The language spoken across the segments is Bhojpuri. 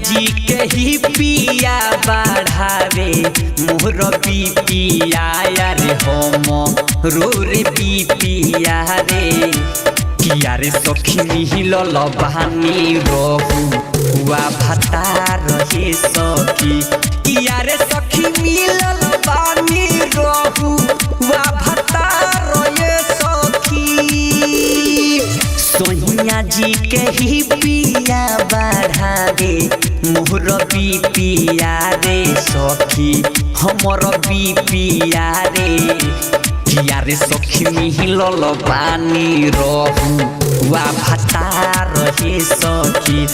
जी के ही पिया बढ़ावे मोर पिया रे हम रोरे पिया रे किया रे सखी मिलल बहानी रहू हुआ भता रहे सखी किया रे सखी मिलल बहानी रहू हुआ भता रहे सखी सोनिया जी के ही पिया बढ़ावे मोर पिया रे सखी हमर पिया रे किया रे सखी मिलल पानी रहू हुआ भता रहे सखी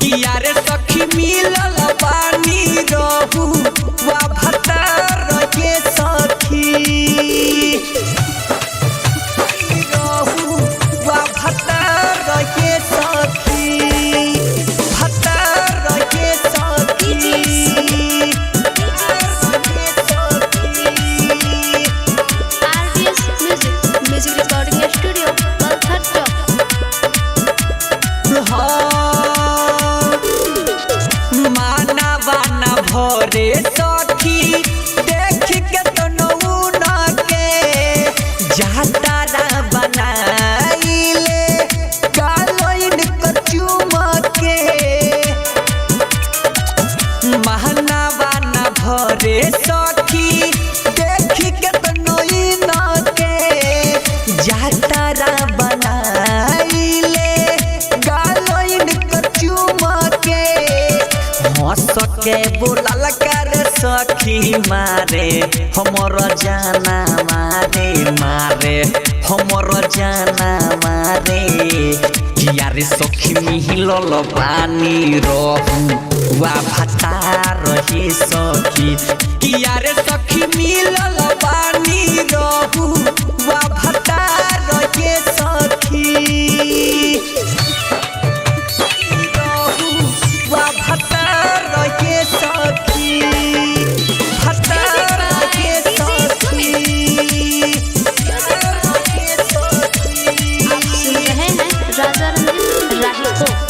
किया रे सखी मिलल पानी रहू हुआ भता रहे सखी रहू हुआ भता रहे सखी भता रहे सखी म्यूजिक रिकॉर्डिंग स्टूडियो पलथर माना बाना भरे सखी देख के तो नौना के जातारा बनाइले कालोइन कचुमा के माना बाना भरे सखी देख के तो नौना के जातारा बनाइले कालोइन कचुमा के हंस के बोलल कर सखी मारे हमर जाना मारे हमर जाना मारे किया रे सखी मिलल पानी रहू हुआ भता रहे सखी किया रे सखी मिलल पानी रहू हुआ भता रहे सखी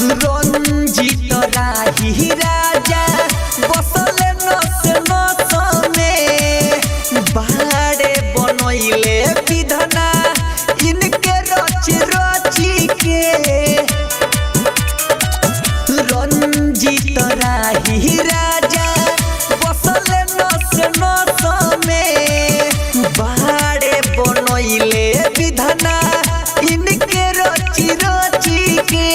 रंजीत राही राजा बसल नस नस में बाड़े बनैले विधना इनके रच रची के रंजीत राही राजा बसल नस नस में बाड़े बनैले विधना इनके रची रची के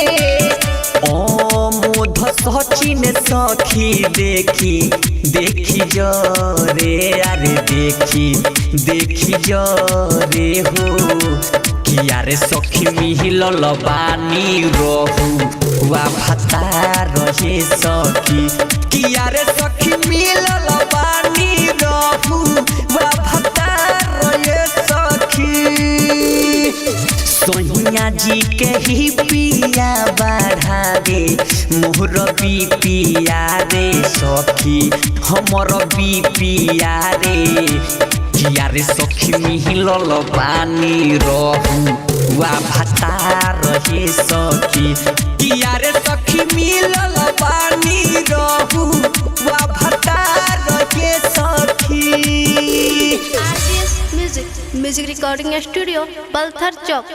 सचिन सखी देखी जरे अरे देखी जरे हो किया रे सखी मिलल बानी रहू हुआ भता रहे सखी किया रे सखी मिलल बानी रहू हुआ भता रहे सखी सोनिया जी के ही पिया बढ़ावे मोर पिया रे सखी हमर पिया रे किया रे सखी मिलल पानी रहू हुआ भता रहे सखी किया रे सखी मिलल पानी रहू हुआ भता रहे सखी म्यूजिक रिकॉर्डिंग स्टूडियो पलथर चौक।